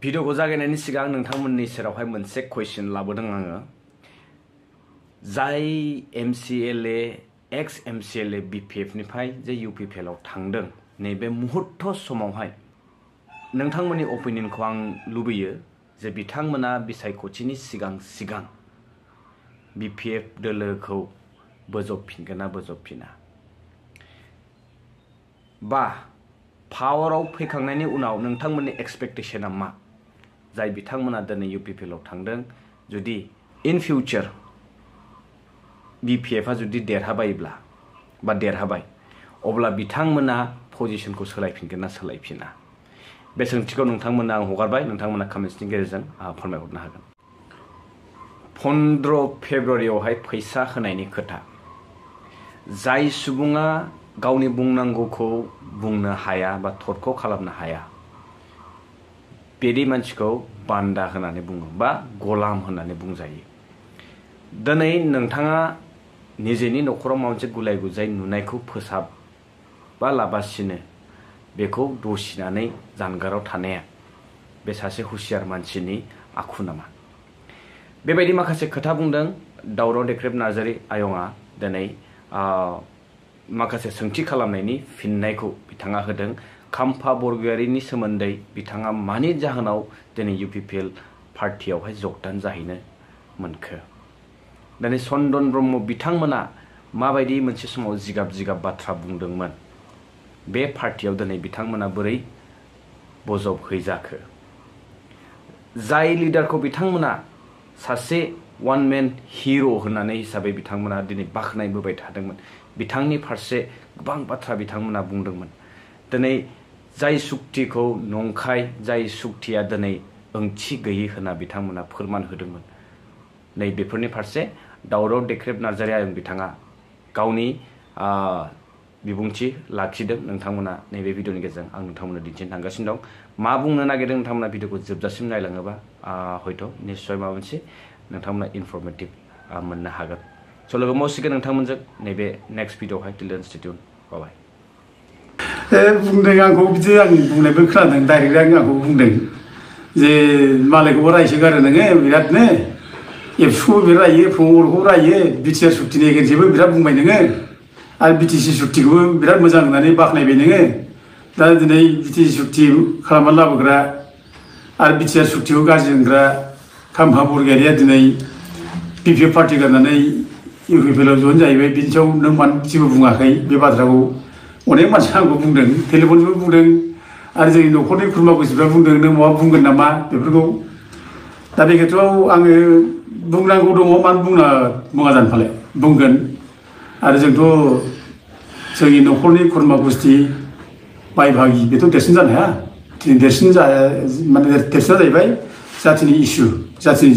भिडिअखौ जागायनायनि सिगां नोंथांमोननि सेरावहाय मोनसे कुइसन लाबोदों आङो जाय एमसिएलए एक्स एमसिएलए बिपिएफ निफ्राय जे इउपिपिएल आव थांदों नैबे मुहूर्त समावहाय नोंथांमोननि ओपिनियनखौ आं लुबैयो जे बिथांमोना बिसायख'थिनि सिगां बिपिएफ दोलोखौ बोजबफिनगोन ना बोजबफिना बा पावाराव फैखांनायनि उनाव नोंथांमोननि एक्सपेक्टेशना मा जाय बिथांमोना दिनै इउपिपिएल आव थांदों जुदि इन फिउचार बिपिएफ आ जुदि देरहाबायब्ला बा देरहाबाय अब्ला बिथांमोना पजिशनखौ सोलायफिनगोन ना सोलायफिना बे सोंथिखौ नोंथांमोना आं हगारबाय नोंथांमोना कमेन्ट्सनि गेजेरजों फोरमायहरनो हागोन 15 फेब्रुवारियावहाय फैसा होनायनि खोथा जाय सुबुङा गावनि बुंनांगौखौ बुंनो हाया बा थरख' खालामनो हाया बेदि मानसिखौ बान्दा होननानै बुङो बा गलाम होननानै बुंजायो दिनै नोंथाङा निजेनि न'खराव माबा मोनसे गुलाय गुजाय नुनायखौ फोसाबा लाबासिनो बेखौ दसिनानै जानगाराव थानाया बे सासे हुसियार मानसिनि आखु नामा बेबायदि माखासे खोथा बुंदों दावराव देख्रेब नार्जारी आयंआ दिनै माखासे सोंथि खालामनायनि फिननायखौ बिथाङा होदों खाम्फा बरगयारिनि सोमोन्दै बिथाङा मानि जाहोनाव दिनै इउपिपिएल पार्टियावहाय जगदान जाहैनो मोनखो दिनै चन्दन ब्रह्म बिथांमोना माबायदि मोनसे समाव जिगाब बाथ्रा बुंदोंमोन बे पार्टियाव दिनै बिथांमोना बोरै बजबहैजाखो जाय लिडारखौ बिथांमोना सासे वान मेन हिरो होननानै हिसाबै बिथांमोना दिनै बाखनायबोबाय थादोंमोन बिथांनि फारसे गोबां बाथ्रा बिथांमोना बुंदोंमोन दिनै जाय सुक्तिखौ नंखाय जाय सुक्तिया दिनै ओंथि गैयै होनना बिथांमोना फोरमान होदोंमोन नै बेफोरनि फारसे दावराव देख्रेब नार्जारी आयं बिथाङा गावनि बिबुंथि लाखिदों नोंथांमोना नैबे भिडिअनि गेजेरजों आं नोंथांमोननो दिन्थिनो थांगासिनो दं मा बुंनो नागिरदों नोंथांमोना भिडिअखौ जोबजासिम नायलाङोबा हयथ' निश्चय माबा मोनसे नोंथांमोना इनफरमेटिभ मोननो हागोन स' लोगो मावसिगोन नोंथांमोनजों नैबे नेक्स्ट भिडिअआवहाय टिल देन स्टे ट्युन बाय बुंदों आंखौ बिदि आं बुंनायबो खोनादों डाइरेक्ट आंखौ बुंदों जे मालायखौबो रायसोगारो नोङो बिरादनो एबसुखौबो बिराद रायो प्रमदखौबो रायो बिटिआर सुक्तिनि एगेन्स्टबो बिराद बुंबाय नोङो आरो बिटिसि सुक्तिखौबो बिराद मोजां होननानै बाख्नायबाय नोङो दा दिनै बिटिसि सुक्ति खालामनानै लाबोग्रा आरो बिटिआर सुक्तिखौ गाज्रि होनग्रा खाम्फा बरगयारिया दिनै बिपिएफ पार्टि गारनानै इउपिपिएलआव जइन जाहैबाय बिनि सायाव नों मानो जेबो बुङाखै बे बाथ्राखौ अनेक मानसिया आंखौ बुंदों टेलिफनजोंबो बुंदों आरो जोंनि न'खरनि खुरमा गुजिफ्रा बुंदों नों माबा बुंगोन नामा बेफोरखौ दा बे खेथ्रआव आङो बुंनांगौ दङ मानो बुङा जानो फालाय बुंगोन आरो जोंथ' जोंनि न'खरनि खुरमा गुस्थि बाय बाहागि बेथ' देरसिन जानो हाया दिनै देरसिन माने देरसिना जाहैबाय जाथिनि इसु जाथिनि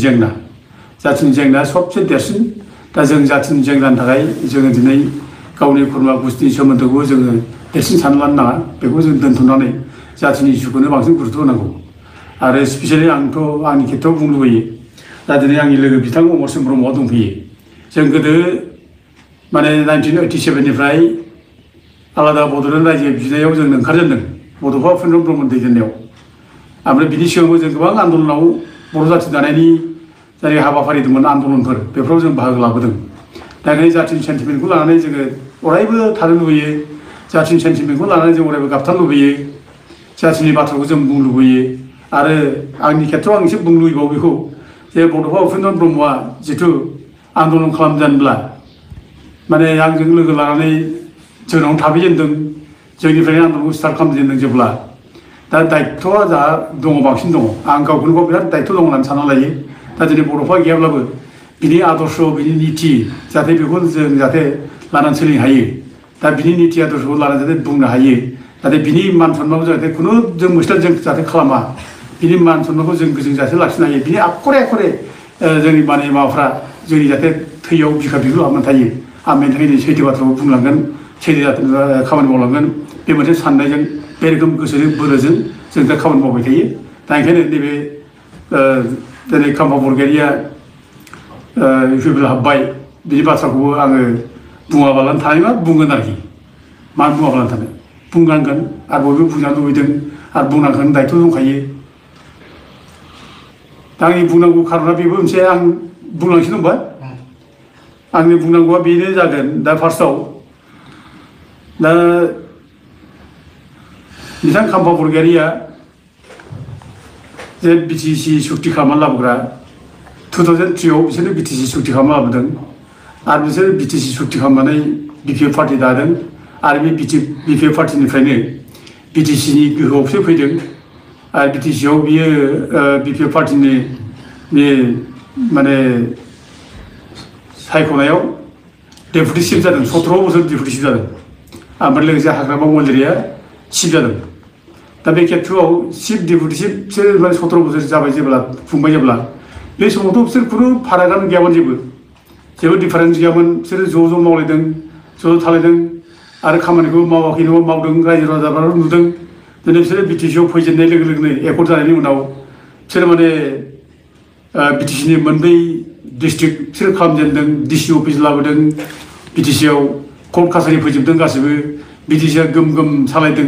जेंना सबसे देरसिन दा जों जाथिनि जेंनानि थाखाय जोङो दिनै गावनि खुरमा गुस्थिनि सोमोन्दोखौ जोङो देरसिन सानना लानो नाङा बेखौ जों दोनथ'नानै जाथिनि इसुखौनो बांसिन गुरुत्व होनांगौ आरो स्पेसियेलि आंथ' आंनि खेथ्रआव बुंनो लुबैयो दा दिनै आंनि लोगो बिथां अमरसिं ब्रह्मआ दंफैयो जों गोदो माने 1987 निफ्राय आलादा बड'लेण्ड रायजो बिनायाव जों ओंखारजेनदों बड'फा उपेन्द्र ब्रह्म दैदेननायाव ओमफ्राय बिनि सिगांबो जों गोबां आन्दलनाव बर' जाथि दानायनि जाय हाबाफारि दंमोन आन्दलनफोर बेफोराव जों बाहागो लाबोदों दा ओंखायनो जाथिनि सेन्टिमेन्टखौ लानानै जोङो अरायबो थानो लुबैयो जाथिनि सेन्टिमेन्टखौ लानानै जों अरायबो गाबथानो लुबैयो जाथिनि बाथ्राखौ जों बुंनो लुबैयो आरो आंनि खेथ्रआव आं एसे बुंनो लुबैबावो बेखौ जे बड'फा उपेन्द्र ब्रह्मआ जिथु आन्दलन खालामजेनब्ला माने आंजों लोगो लानानै जोंनावनो थाफैजेनदों जोंनिफ्रायनो आन्दलनखौ स्टार्ट खालामजेनदों जेब्ला दा दायथ'आ जोंहा दङ बांसिन दङ आं गावखौनो गाव बिराद दायथ' दं होननानै सानना लायो दा दिनै बड'फा गैयाब्लाबो बिनि आदर्श बिनि निथि जाहाथे बेखौ जों जाहाथे लानानै सोलिनो हायो दा बिनि निथि आदर्शखौ लानानै जाहाथे बुंनो हायो जाहाथे बिनि मान सन्मानखौ जाहाथे खुनु जों मोस्टार जों जाहाथे खालामा बिनि मान सन्मानखौ जों गोजों जाहाथे लाखिनो हायो बिनि आखरे जोंनि माने माबाफ्रा जोंनि जाहाथे थैयाव बिखा बिगुर हाबनानै थायो आं बेनि थाखायनो सैथो बाथ्राखौ बुंलांगोन सैथो खामानि मावलांगोन बे मोनसे साननायजों बे रोखोम गोसोजों बोलोजों जों दा खामानि मावबाय थायो दा ओंखायनो नैबे दिनै खाम्फा बरगयारिया इउपिपिएल हाब्बाय बिनि बाथ्राखौबो आङो बुङाबालानो थानाय नङा बुंगोन आरोखि मानो बुङाबालानो थानो बुंनांगोन आरो बयबो बुंजानो लुबैदों आरो बुंनांगोन दायथ' दंखायो दा आंनि बुंनांगौ खार'ना बेबो मोनसे आं बुंलांसै होनबा आंनि बुंनांगौआ बेनो जागोन दा फार्स्टआव दा बिथां खाम्फा बरगयारिया जे बिटिसि सुक्ति खालामना लाबोग्रा 2003 आव बिसोरो बिटिसि सुक्ति खालामना लाबोदों आरो बिसोर बिटिसि सुक्ति खालामनानै बिपिएफ पार्टि दादों आरो बे बिपिएफ पार्टिनिफ्रायनो बिटिसिनि गोहोआवसो फैदों आरो बिटिसिआव बियो बिपिएफ पार्टिनि बे माने सायख'नायाव डेपुटि चिफ जादों 17 बोसोर डेपुटि चिफ जादों ओमफ्राय लोगोसे हाग्रामा महिलारिया चिफ जादों दा बे खेत्रआव चिफ डेपुटि चिफ बिसोर माने 17 बोसोर जाबाय जेब्ला खुंबाय जेब्ला बे समावथ' बिसोर खुनु फारागानो गैयामोन जेबो डिफारेन्स गैयामोन बिसोरो ज' मावलायदों ज' थालायदों आरो खामानिखौ मावाखै नङा मावदों रायजो राजाफ्राबो नुदों दिनै बिसोरो बिटिसिआव फैजेननाय लोगो लोगोनो एकर्ड जानायनि उनाव बिसोरो माने बिटिसिनि मोनब्रै डिस्ट्रिक्ट बिसोरो खालामजेनदों डिसि अफिस लाबोदों बिटिसिआव कर्ट कासारि फोजोबदों गासिबो बिटिसिआ गोम सालायदों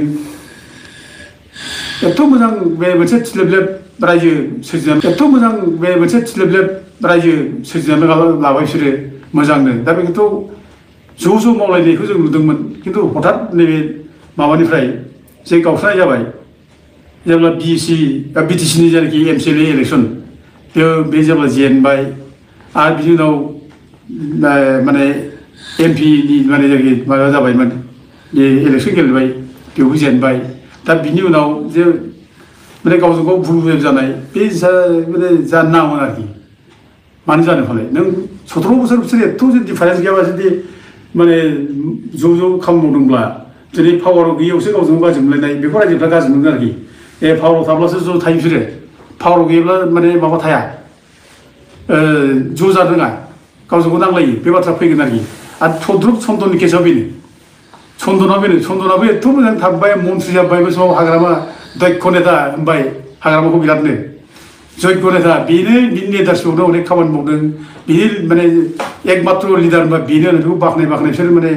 एथ' मोजां बे मोनसे थिलेबलेब रायजो सोरजिनानै एथ' मोजां बे मोनसे थिलेबलेब रायजो सोरजिनानै लाबाय बिसोरो मोजांनो दा बेखौथ' ज' मावलायनायखौ जों नुदोंमोन खिन्थु हठात नैबे माबानिफ्राय जे गावस्रानाय जाबाय जेब्ला बिटिसिनि जायनाखि एमसिएलए इलेक्सन बे जेब्ला जेनबाय आरो बिनि उनाव माने एमपिनि माने जायखि माबा जाबायमोन बे इलेक्सन गेलेबाय बेवबो जेनबाय दा बिनि उनाव जे माने गावजों गाव भुल बुजाब जानाय बे माने जानो नाङामोन आरोखि मानो जानो फालाय नों 17 बोसोर बिसोर एथ' जे डिफारेन्स गैयाबा जुदि माने ज' खामानि मावदोंब्ला दिनै पावाराव गैयैयावसो गावजों गाव गाज्रि मोनलायनाय बेखौ रायजोफ्रा गाज्रि मोनगोन आरोखि पावाराव थाब्लासो ज' थायो बिसोरो पावाराव गैयाब्ला माने माबा थाया ज' जानो रोङा गावजों गाव नांलायो बे बाथ्रा फैगोन आरोखि आरो सद्रुप चन्दननि केसआव बेनो चन्दनाबो एथ' मोजां थाबबाय मन्थ्रि जाबाय बे समाव हाग्रामा दक्ष नेता होनबाय हाग्रामाखौ बिरादनो जग्य नेता बेनो बिनि लिडारशिपआवनो अनेक खामानि मावदों बिनि माने एकमात्र लिडार होनबा बेनो बेखौ बाख्नाय बिसोर माने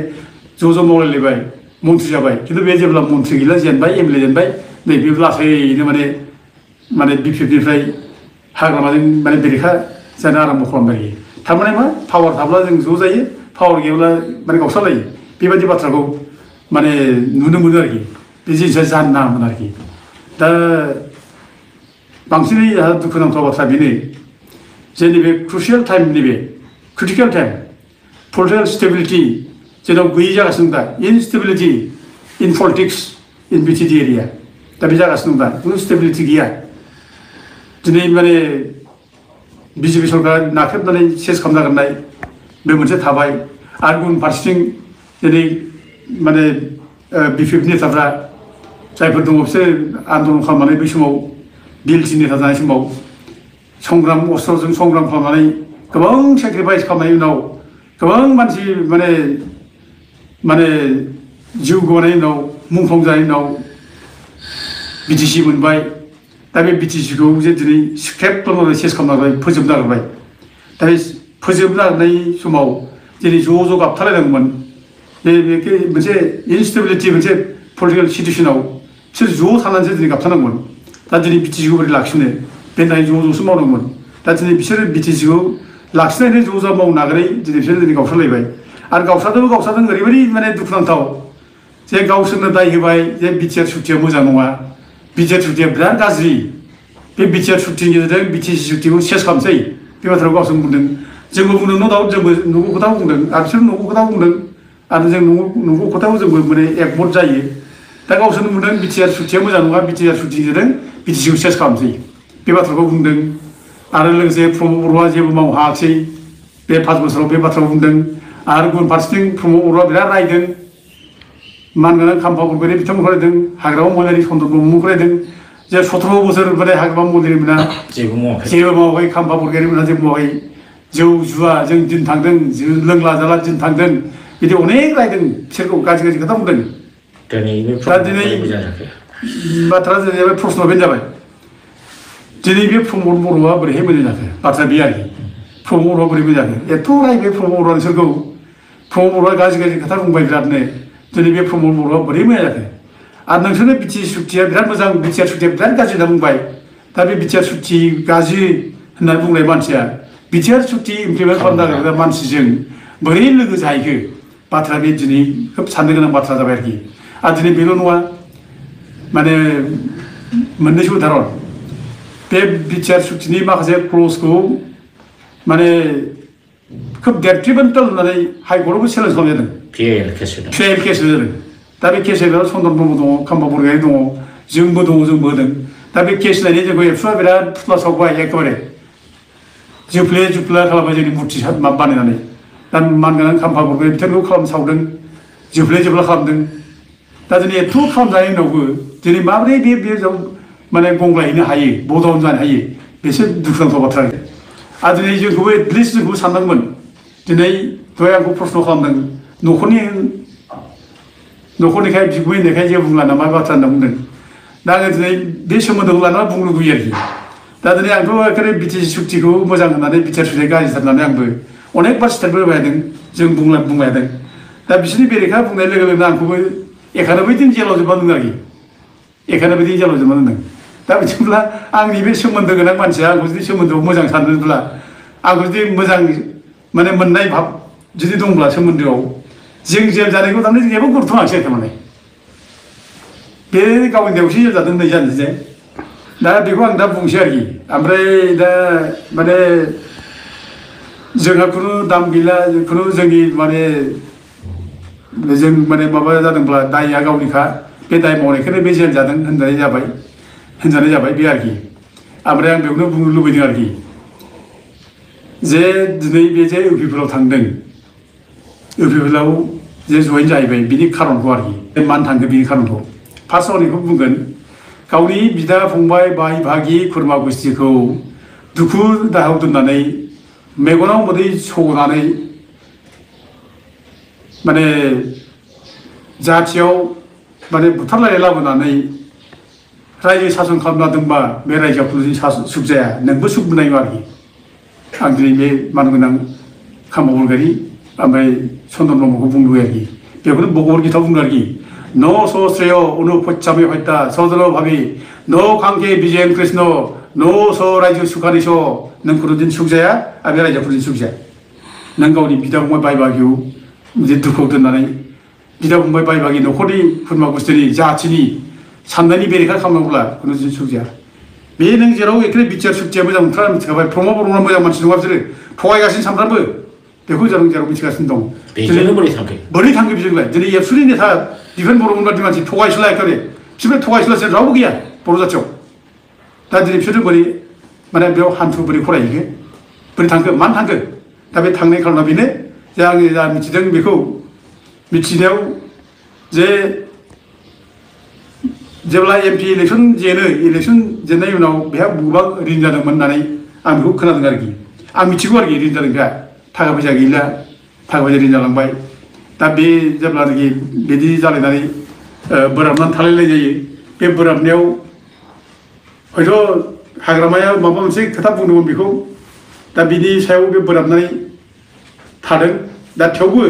ज' मावलायलायबाय मन्थ्रि जाबाय खिन्थु बे जेब्ला मन्थ्रि गैला जेनबाय एमएलए जेनबाय नै बे लासैनो माने बिपिएफनिफ्राय हाग्रामाजों माने बेरेखा जानो आराम्भ खालामबाय थारमाने मा पावार थाब्ला जों ज' जायो पावार गैयाब्ला माने गावस्रालायो बेबायदि बाथ्राखौ माने नुनो मोनो आरोखि बे जिनिसा जानो नाङामोन आरोखि दा बांसिनै आंहा दुखुनांथाव बाथ्रा बेनो जे नैबे क्रुसियेल टाइम नैबे क्रिटिकेल टाइम पलिटिकेल स्टेबिलिटि जेराव गैयै जागासिनो दा इनस्टेबिलिटि इन पलिटिक्स इन बिटिडि एरिया दा बे जागासिनो दा खुनु स्टेबिलिटि गैया दिनै माने बिजेपि सरकार नाख्रेबनानै सेस खालामनो नागिरनाय बे मोनसे थाबाय आरो गुबुन फारसेथिं दिनै माने बिपिएफ नेताफ्रा जायफोर दङ बिसोर आन्दलन खालामनानै बै समाव बिएलटि नेता जानाय समाव संग्राम अस्त्रजों संग्राम खालामनानै गोबां सेक्रिफाइस खालामनायनि उनाव गोबां मानसि माने जिउ गोमानायनि उनाव मुंख्लं जानायनि उनाव बिटिसि मोनबाय दा बे बिटिसिखौ जे दिनै स्क्रेप खालामनानै सेस खालामनानै फोजोबनो नागिरबाय दा बे फोजोबनो नागिरनाय समाव दिनै ज' गाबथालायनांगौमोन बे मोनसे इनस्टेबिलिटि मोनसे पलिटिकेल सिटुएसनाव बिसोर ज' थानानैसो दिनै गाबथानांगौमोन दा दिनै बिटिसिखौ बोरै लाखिनो बे होननानै ज'सो मावदोंमोन दा दिनै बिसोरो बिटिसिखौ लाखिनायनि ज' मावनो नागिरै दिनै बिसोरो दिनै गावस्रालायबाय आरो गावस्रादों ओरैबायदि माने दुखुनांथाव जे गावसोरनो दाय होबाय जे बिटिआर सुक्तिया मोजां नङा बिटिआर सुक्तिया बिराद गाज्रि बे बिटिआर सुक्तिनि गेजेरजों बिटिसि सुक्तिखौ सेस खालामसै बे बाथ्राखौ गावसोर बुंदों जोंबो बुंदों न' दाउट जोंबो नंगौ खोथाखौ बुंदों आरो बिसोर नंगौ खोथा बुंदों आरो जों नंगौ खोथाखौ जोंबो माने एकमत जायो दा गावसोरनो बुंदों बिटिआर सुक्तिया मोजां नङा बिटिआर सुक्तिनि गेजेरजों बिटिसिखौ सेस खालामसै बे बाथ्राखौ बुंदों आरो लोगोसे प्रमद बर'आ जेबो मावनो हायाखिसै बे 5 बोसोराव बे बाथ्राखौ बुंदों आरो गुबुन फारसेथिं प्रमद बर'आ बिराद रायदों मानगोनां खाम्फा बरगयारि बिथांमोनखौ रायदों हाग्रामा महिलारि चन्द्र ब्रह्मखौ रायदों जे 17 बोसोर माने हाग्रामा महिलारि मोना जेबो मावाखै खाम्फा बरगयारि मोना जेबो मावाखै जौ जुवा जों दिन थांदों लोंला जाला दिन थांदों बिदि अनेक रायदों बिसोरखौ गाज्रि खोथा बुंदों दा दिनै बाथ्रा जाहैबाय प्रश्न बेनो जाबाय दिनै बे प्रमद बर'आ बोरैहाय मोजां जाखो बाथ्रा बे आरोखि प्रमद बर'आ बोरै मोजां जाखो एथ' रायबाय प्रमद बर'आ नोंसोरखौ प्रमद बर'आ गाज्रि खोथा बुंबाय बिरादनो दिनै बे प्रमद बर'आ बोरै मोजां जाखो आरो नोंसोरनो बिटिसि सुक्तिया बिराद मोजां बिटिआर सुक्तिया बिराद गाज्रि होनना बुंबाय दा बे बिटिआर सुक्ति गाज्रि होनना बुंनाय मानसिया बिटिआर सुक्ति इमप्लिमेन्ट खालामग्रा मानसिजों बोरै लोगो जाहैखो बाथ्रा बे दिनै खोब साननो गोनां बाथ्रा जाबाय आरो दिनै बेल' नङा माने मोननैसो उदाहरन बे बिटिआर सुक्तिनि माखासे क्लजखौ माने खोब डेट्रिमेन्टेल होननानै हाइकर्टआवबो चेलेन्ज खालामनाय जादों पिएल केस जादों दा बे केस होनायाव चन्दन ब्रह्म दङ खाम्फा बरगयारि दङ जोंबो होदों दा बे केस होनायनि जोंखौ एबसुआ बिराद फुस्ला सावबाय एखेबारे जुफ्ले खालामबाय जोंनि मुर्ति बानायनानै दा मानगोनां खाम्फा बरगयारि बिथांखौ सावदों जुफ्ले खालामदों दा दिनै एथ' खालामजानायनि उनावबो दिनै माबोरै बे माने गंग्लायहैनो हायो बदाउन जानो हायो बेसो दुखुनांथाव बाथ्रा आरो दिनै जोंखौबो एटलिस्ट जोंखौबो साननांगौमोन दिनै दहाय आंखौ प्रश्न खालामदों न'खरनिखाय बिगुमै होननायखाय जेबो बुंला नामा बाथ्रा होनना बुंदों दा आङो दिनै बे सोमोन्दोखौ लानानै बुंनो लुबैयो आरोखि दा दिनै आंथ' एखेबारे बिटिसि सुक्तिखौ मोजां होननानै बिटिआर सुक्तिया गाज्रिथार होननानै आंबो अनेकबार स्टेटमेन्ट होबाय थादों जों बुंबाय थादों दा बिसोरनि बेरेखा बुंनाय लोगो लोगोनो आंखौबो 91 दिन जेलाव जोबना दोनदों आरोखि 91 दिन जेलाव जोबना दोनदों दा बिदिब्ला आंनि बे सोमोन्दो गोनां मानसिया आंखौ जुदि सोमोन्दोआव मोजां सानदोंब्ला आंखौ जुदि मोजां माने मोननाय भाब जुदि दंब्ला सोमोन्दोआव जों जेल जानायखौ थारमाने जेबो गुरुथ' होआखिसै थारमाने बे गावनि देवसि जेल जादों नै जानोसै दा बेखौ आं दा बुंसै आरोखि ओमफ्राय दा माने जोंहा खुनु दाम गैला खुनु जोंनि माने जों माने माबा जादोंब्ला दायआ गावनिखा बे दाय मावनायखौनो बे जेल जादों होनजानाय जाबाय बे आरोखि ओमफ्राय आं बेखौनो बुंनो लुबैदों आरोखि जे दिनै बे जे इउपिपिएलाव थांदों इउपिपिएलाव जे जइन जाहैबाय बिनि खारनखौ आरोखि मानो थांखो बिनि खारनखौ फार्स्टआव आं बेखौ बुंगोन गावनि बिदा फंबाय बाय बाहागि खुरमा गुस्थिखौ दुखु दाहायाव दोननानै मेगनाव मोदै सौनानै माने जाथियाव माने बुथारलायनाय लाबोनानै रायजो सासन खालामना दोनबा बे रायजोआव खुनु सुख जाया नोंबो सुख मोननाय नङा आरोखि आं दिनै बे मानगोनां खाम्फा बरगयारि ओमफ्राय चन्दन ब्रह्मखौ बुंलु आरोखि बेखौनो भगवत गीतायाव बुंदों आरोखि न सश्रेय अनुपच्छामि हत्या सजल भाबि न खांखे विजयन कृष्ण न स रायजो सुखानिस नों खुनुदिन सुख जाया आरो बे रायजोआव खुनुदिन सुख जाया नों गावनि बिदा फंबाय बाय बाहागियाव बिदि दुखुआव दोननानै बिदा फंबाय बाय बाहागि न'खरनि खुरमा गुस्थिनि जाथिनि साननायनि बेरेखा खालामोब्ला खुनुदिन सुख जाया बे नों जेराव एखेबारे बिटिआर सुक्तिया मोजां मोनथारा मिथिखाबाय प्रमद बर'आ मोजां मानसि नङा बिसोरो थगायगासिनो सानफ्रामबो बेखौ जेराव मिथिगासिनो दं बोरै थांखो बिसोरलाय दिनै एबसुनि नेता दिफेन बर'मोन बादि मानसि थगायसुला एखेबारे बिसोर थगायसुलासो रावबो गैया बर' जाथियाव दा दिनै बिसोरो बोरै माने बेयाव हान्थु बोरै फरायहैखो बोरै थांखो मानो थांखो दा बे थांनाय खारना बेनो जे आङो जा मिथिदों बेखौ मिथिनायाव जे जेब्ला एमपि इलेक्सन जेननायनि उनाव बेहा गोबां रिन जादोंमोन होननानै आं बेखौ खोनादों आरोखि आं मिथिगौ आरोखि रिन जादों बेहा थाखा फैसा गैला थाखा फैसा रिन जालांबाय दा बे जेब्लानाखि बिदि जालायनानै बोराबनानै थालायलाय जायो बे बोराबनायाव हयथ' हाग्रामाया माबा मोनसे खोथा बुंदोंमोन बेखौ दा बिनि सायाव बे बोराबनानै थादों दा थेवबो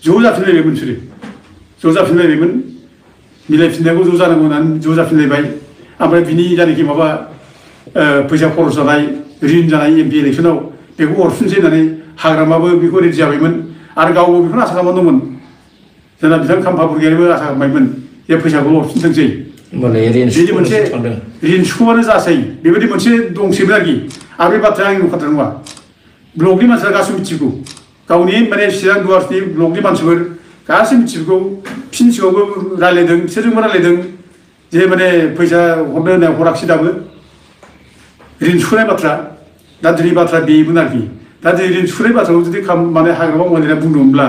ज' जाफिनलायबायमोन बिसोरो ज' जाफिनलायबायमोन मिलायफिननायखौ ज' जानांगौ होननानै ज' जाफिनलायबाय ओमफ्राय बिनि जायनाखि माबा फैसा खरस जानाय रिन जानाय एमपि इलेक्सनाव बेखौ हरफिनसै होननानै हाग्रामाबो बेखौ रेडि जाबायमोन आरो गावबो बेखौनो आसा खालामनानै दंमोन जोंना बिथां खाम्फा बरगयारिबो आसा खालामबायमोन जे फैसाखौ हरफिनथोंसै बिदि मोनसे रिन सुख'बानो जासै बेबायदि मोनसे दंसैमोन आरोखि आरो बे बाथ्राया आंनि बाथ्रा नङा ब्लकनि मानसिफ्रा गासैबो मिथिगौ गावनि माने चिरां दुवार्सनि ब्लकनि मानसिफोर गासैबो मिथिगौ फिन सिगाङावबो रायलायदों बिसोरजोंबो रायलायदों जे माने फैसा हरनो होननाय हराखिसै दाबो रिन सुख'नाय बाथ्रा दा दिनै बाथ्रा बेमोन आरोखि दा दिनै रिन सुख'नाय बाथ्राखौ जुदि माने हाग्रामा महिलाया बुंदोंमोनब्ला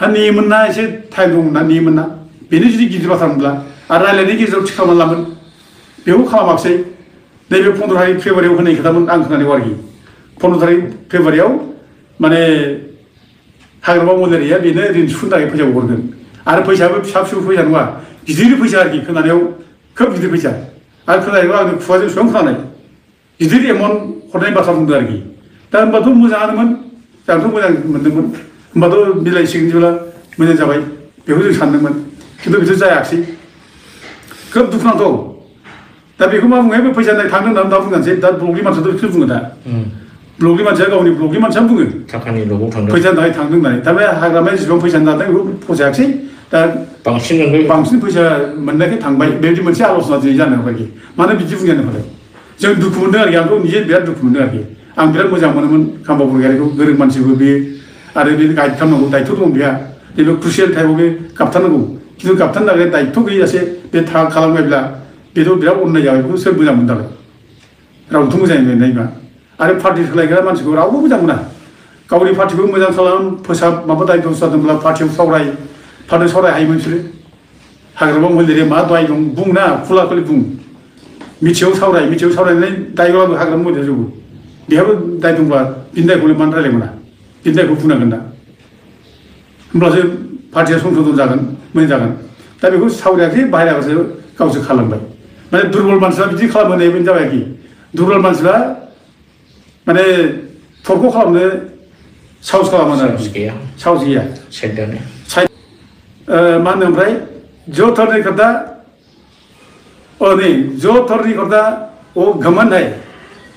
आरो नेयोमोन ना एसे टाइम दंमोन ना नेयोमोन ना बेनो जुदि गिदिर बाथ्रा मोनब्ला आरो रायलायनायनि गेजेराव थि खालामनानै लामोन बेखौ खालामाखिसै नैबे 15 तारिख फेब्रुवारियाव होनाय खोथामोन आं खोनानायाव आरोखि 15 तारिख फेब्रुवारियाव माने हाग्रामा महिलारिया बेनो रिन सुख'नो थाखाय फैसाखौ हरगोन आरो फैसायाबो फिसा फिसौ फैसा नङा गिदिर फैसा आरोखि खोनानायाव खोब गिदिर फैसा आरो खोनानायाव आंनि खुगाजों बेसेबां खोनानाय गिदिर एमाउन्ट हरनाय बाथ्रा बुंदों आरोखि दा होनबाथ' मोजाङानोमोन जोंथ' मोजां मोनदोंमोन होनबाथ' मिलायसिगोन जेब्ला मोजां जाबाय बेखौ जों सानदोंमोन खिन्थु बिदि जायाखिसै खोब दुखुनांथाव दा बेखौ मा बुङो बे फैसा होनाय थांदों होनना बुंनोसै दा ब्लकनि मानसियाथ' बेखौ बुङो दा ब्लकनि मानसिया गावनि ब्लकनि मानसिया बुङो थाखानि ब्लकआव थांदों फैसा होनाय थांदों होननानै थारमाने हाग्रामाया जेसेबां फैसा जादों बेखौ फसायाखिसै दा बांसिन फैसा मोननायखाय थांबाय बेबायदि मोनसे आल'सना दिनै जानो आरोखि मानो बिदि बुंजानो हालाय जों दुखु मोनदों आरोखि आंथ' निजे बिराद दुखु मोनदों आरोखि आं बिराद मोजां मोनोमोन खाम्फा बरगयारिखौ गोरों मानसिबो बे आरो बे गाइड खालामनांगौ दायथ' दं बेहा नैबे क्रुसियेल टाइमाव बे गाबथारनांगौ खिन्थु गाबथारनो थाखाय दायथ' गैयासे बे खालामबायब्ला बेथ' बिराद अननाय जाबाय बेखौ सोर मोजां मोनदालाय रावबोथ' मोजाङै मोननाय नङा आरो पार्टि सोलायग्रा मानसिखौ रावबो मोजां मोना गावनि पार्टिखौ मोजां खालाम फोसाब माबा दायथ' जादोंब्ला पार्टियाव सावराय हायोमोन बिसोरो हाग्रामा मन्दिरे मा दाय दं बुंना खुला खुलि बुं मिथियाव सावरायनानै दायब्लाबो हाग्रामा मन्दिर जौबो बेहाबो दाय दंब्ला बिनि दायखौलाय मानो रायलाय मोना बिनि दायखौ बुंनांगोन ना होमब्लासो पार्टिया संसदन जागोन मोजां जागोन दा बेखौ सावरायाखै बाहेरायावसो गावसो खालामबाय माने दुर्बल मानसिफ्रा बिदि खालामहोनाय बेनो जाबाय आरोखि दुर्बल मानसिफ्रा माने थरख' खालामनो साहस खालामो आरोखि साहस गैया मा होनो ओमफ्राय जो थरनि खोथा जो थरनि खोथा घमंड है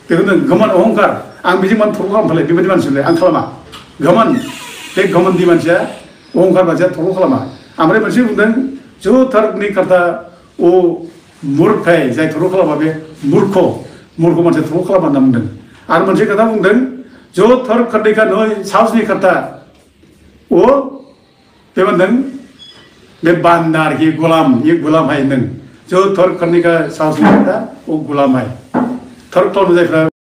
बेखौ घमंड अहंकार आं बिदि मान थरख' खालामफालाय बेबायदि मानसिलाय आं खालामा घमंड बे घमंडनि मानसिया अहंकार मानसिया थरख' खालामा ओमफ्राय मोनसे बुंदों जो थरनि खोथा मूर्ख है जाय थरख' खालामा बे मूर्ख मानसिया थरख' खालामा होनना बुंदों आरो मोनसे खोथा बुंदों जो थर करने का साहसनि खोथा बे बुंदों बे बान्दा आरोखि ये गुलाम है नों जो थर करने का साहसनि खोथा गुलाम है थर खालामनो जायफ्रा